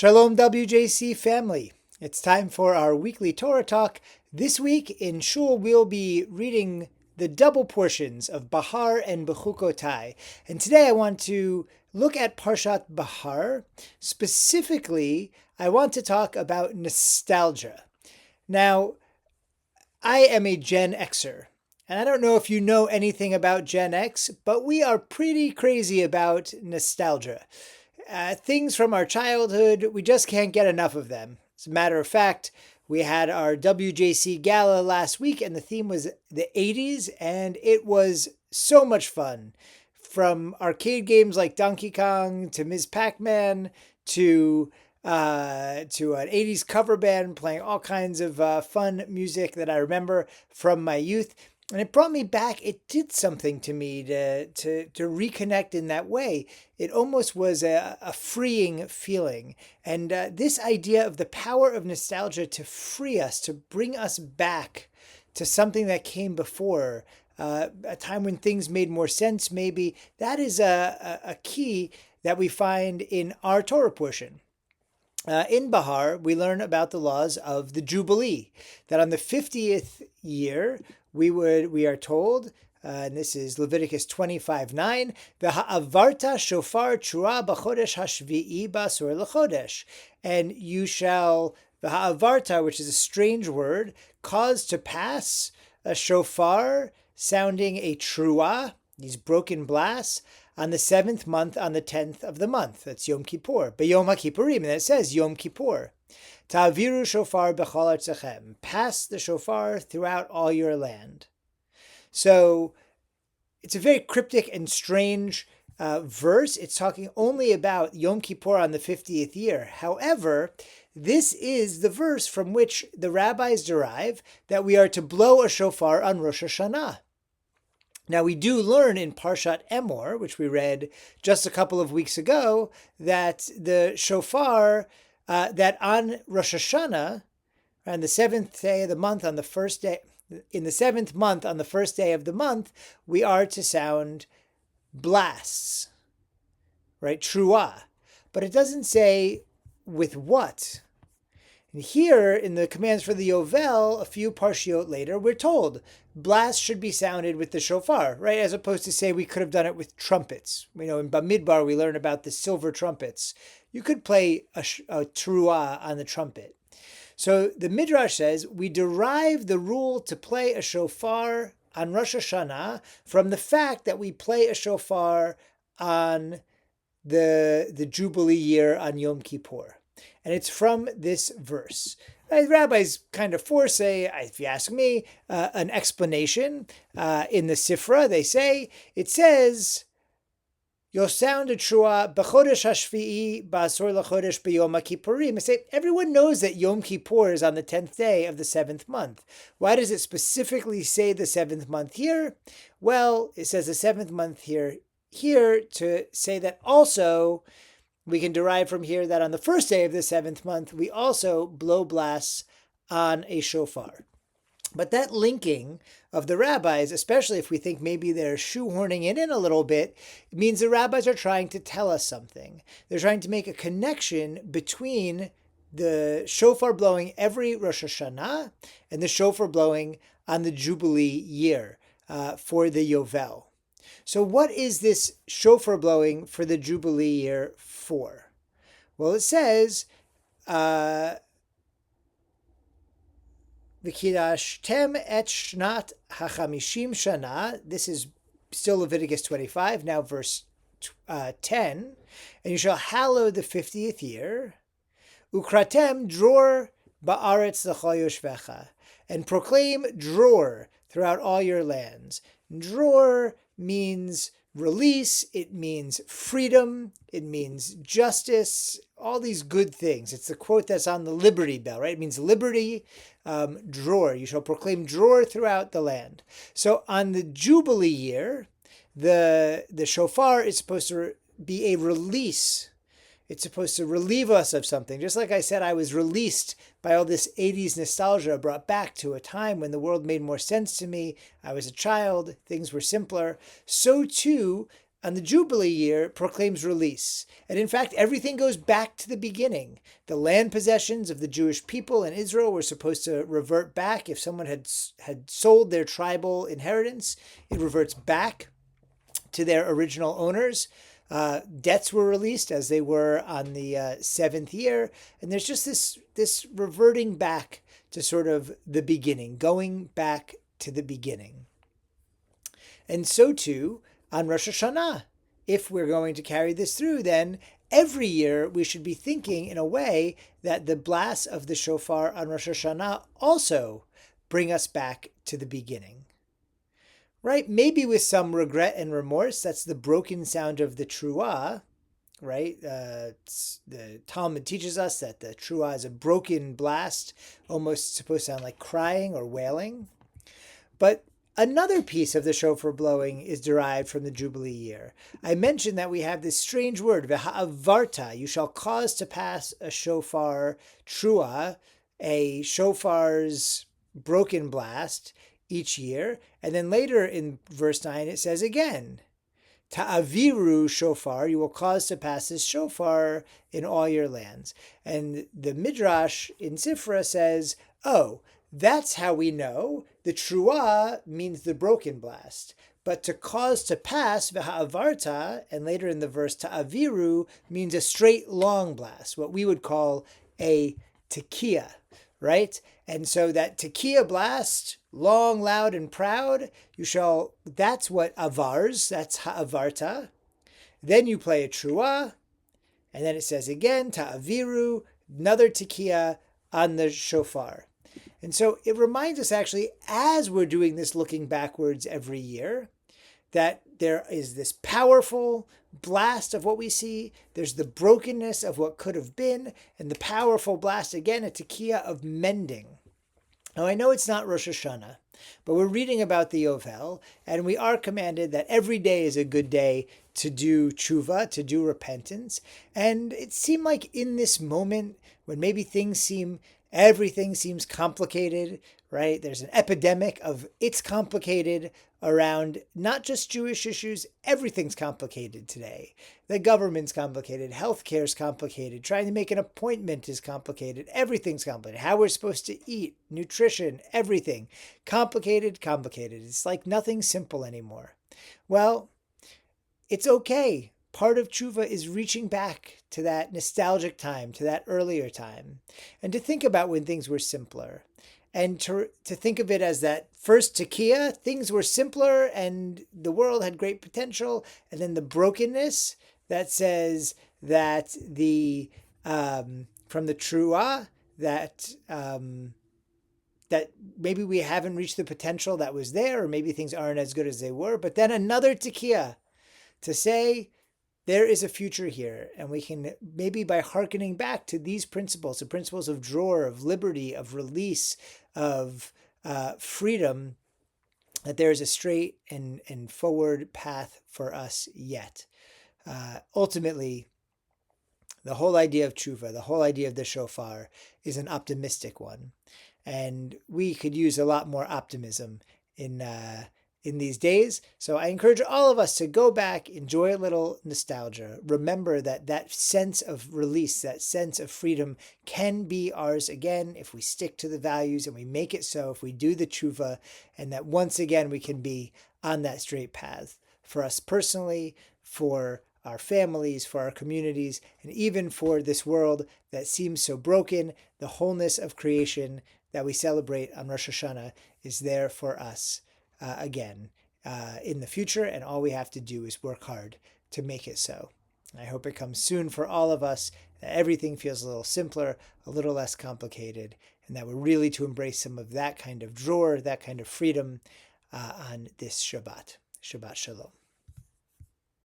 Shalom WJC family. It's time for our weekly Torah Talk. This week in Shul we'll be reading the double portions of Behar and Behukkotai. And today I want to look at Parshat Behar. Specifically, I want to talk about nostalgia. Now, I am a Gen Xer. And I don't know if you know anything about Gen X, but we are pretty crazy about nostalgia. Things from our childhood, we just can't get enough of them. As a matter of fact, we had our WJC gala last week and the theme was the 80s, and it was so much fun. From arcade games like Donkey Kong to Ms. Pac-Man to an 80s cover band playing all kinds of fun music that I remember from my youth. And it brought me back. It did something to me to reconnect in that way. It almost was a freeing feeling. And this idea of the power of nostalgia to free us, to bring us back to something that came before, a time when things made more sense maybe, that is a key that we find in our Torah portion. In Behar, we learn about the laws of the Jubilee, that on the 50th year, we are told, and this is Leviticus 25:9, V'ha'avarta shofar trua b'chodesh hashvi'i ba'asor l'chodesh, and you shall, v'ha'avarta, which is a strange word, cause to pass a shofar sounding a trua, these broken blasts, on the 7th month, on the 10th of the month. That's Yom Kippur. B'Yom HaKippurim, and it says Yom Kippur. Ta'aviru shofar b'chol artzachem. Pass the shofar throughout all your land. So it's a very cryptic and strange verse. It's talking only about Yom Kippur on the 50th year. However, this is the verse from which the rabbis derive that we are to blow a shofar on Rosh HaShanah. Now, we do learn in Parshat Emor, which we read just a couple of weeks ago, that the shofar, that on Rosh HaShanah, on the 7th day of the month, on the first day, in the 7th month, on the first day of the month, we are to sound blasts, right? Truah. But it doesn't say with what. And here, in the commands for the Yovel, a few parshiot later, we're told blasts should be sounded with the shofar, right? As opposed to say we could have done it with trumpets. You know, in Bamidbar, we learn about the silver trumpets. You could play a truah on the trumpet. So the Midrash says we derive the rule to play a shofar on Rosh HaShanah from the fact that we play a shofar on the Jubilee year on Yom Kippur. And it's from this verse. Rabbis kind of force if you ask me, an explanation. In the Sifra, they say, it says, you'll sound a trua b'chodesh hashvi'i ba'asor l'chodesh b'yom ha'kippurim. They say, everyone knows that Yom Kippur is on the 10th day of the 7th month. Why does it specifically say the 7th month here? Well, it says the 7th month here to say that also we can derive from here that on the first day of the 7th month, we also blow blasts on a shofar. But that linking of the rabbis, especially if we think maybe they're shoehorning it in a little bit, it means the rabbis are trying to tell us something. They're trying to make a connection between the shofar blowing every Rosh HaShanah and the shofar blowing on the Jubilee year for the Yovel. So what is this shofar blowing for the Jubilee year for? Well, it says, V'kidashtem et shnat hachamishim shana. This is still Leviticus 25, now verse 10. And you shall hallow the 50th year. Ukratem dror ba'aretz l'chol yoshvecha. And proclaim dror throughout all your lands. Dror means release, it means freedom, it means justice, all these good things. It's the quote that's on the Liberty Bell, right? It means liberty, dror. You shall proclaim dror throughout the land. So on the Jubilee year, the shofar is supposed to be a release. It's supposed to relieve us of something. Just like I said, I was released by all this 80s nostalgia, brought back to a time when the world made more sense to me. I was a child, things were simpler. So too, on the Jubilee year proclaims release. And in fact, everything goes back to the beginning. The land possessions of the Jewish people in Israel were supposed to revert back. If someone had sold their tribal inheritance, it reverts back to their original owners. Debts were released as they were on the seventh year. And there's just this reverting back to sort of the beginning, going back to the beginning. And so too, on Rosh HaShanah, if we're going to carry this through, then every year we should be thinking in a way that the blasts of the shofar on Rosh HaShanah also bring us back to the beginning. Right? Maybe with some regret and remorse. That's the broken sound of the truah, right? The Talmud teaches us that the truah is a broken blast, almost supposed to sound like crying or wailing. But another piece of the shofar blowing is derived from the Jubilee year. I mentioned that we have this strange word, v'ha'avarta, you shall cause to pass a shofar truah, a shofar's broken blast each year. And then later in verse 9, it says again, ta'aviru shofar, you will cause to pass this shofar in all your lands. And the Midrash in Sifra says, oh, that's how we know the truah means the broken blast. But to cause to pass, v'ha'avarta, and later in the verse, ta'aviru, means a straight long blast, what we would call a tekiah, right? And so that tekiah blast, long, loud, and proud, that's what avars, that's ha'avarta. Then you play a truah, and then it says again, ta'aviru, another tekiah on the shofar. And so it reminds us actually, as we're doing this looking backwards every year, that there is this powerful blast of what we see. There's the brokenness of what could have been, and the powerful blast, again, a tekiah of mending. Now, I know it's not Rosh HaShanah, but we're reading about the Yovel, and we are commanded that every day is a good day to do tshuva, to do repentance. And it seemed like in this moment, when maybe everything seems complicated, right? There's an epidemic of it's complicated around not just Jewish issues, everything's complicated today. The government's complicated, healthcare's complicated, trying to make an appointment is complicated, everything's complicated. How we're supposed to eat, nutrition, everything. Complicated. It's like nothing's simple anymore. Well, it's okay. Part of tshuva is reaching back to that nostalgic time, to that earlier time, and to think about when things were simpler. And to think of it as that first tekiah, things were simpler and the world had great potential. And then the brokenness that says that from the truah, that maybe we haven't reached the potential that was there, or maybe things aren't as good as they were. But then another tekiah to say, there is a future here, and we can maybe by hearkening back to these principles, the principles of dror, of liberty, of release, of freedom, that there is a straight and forward path for us yet. Ultimately, the whole idea of tshuva, the whole idea of the shofar, is an optimistic one, and we could use a lot more optimism in these days. So I encourage all of us to go back, enjoy a little nostalgia. Remember that sense of release, that sense of freedom can be ours again if we stick to the values and we make it so, if we do the tshuva, and that once again we can be on that straight path for us personally, for our families, for our communities, and even for this world that seems so broken. The wholeness of creation that we celebrate on Rosh HaShanah is there for us again in the future, and all we have to do is work hard to make it so. I hope it comes soon for all of us, that everything feels a little simpler, a little less complicated, and that we're really to embrace some of that kind of dror, that kind of freedom on this Shabbat. Shabbat Shalom.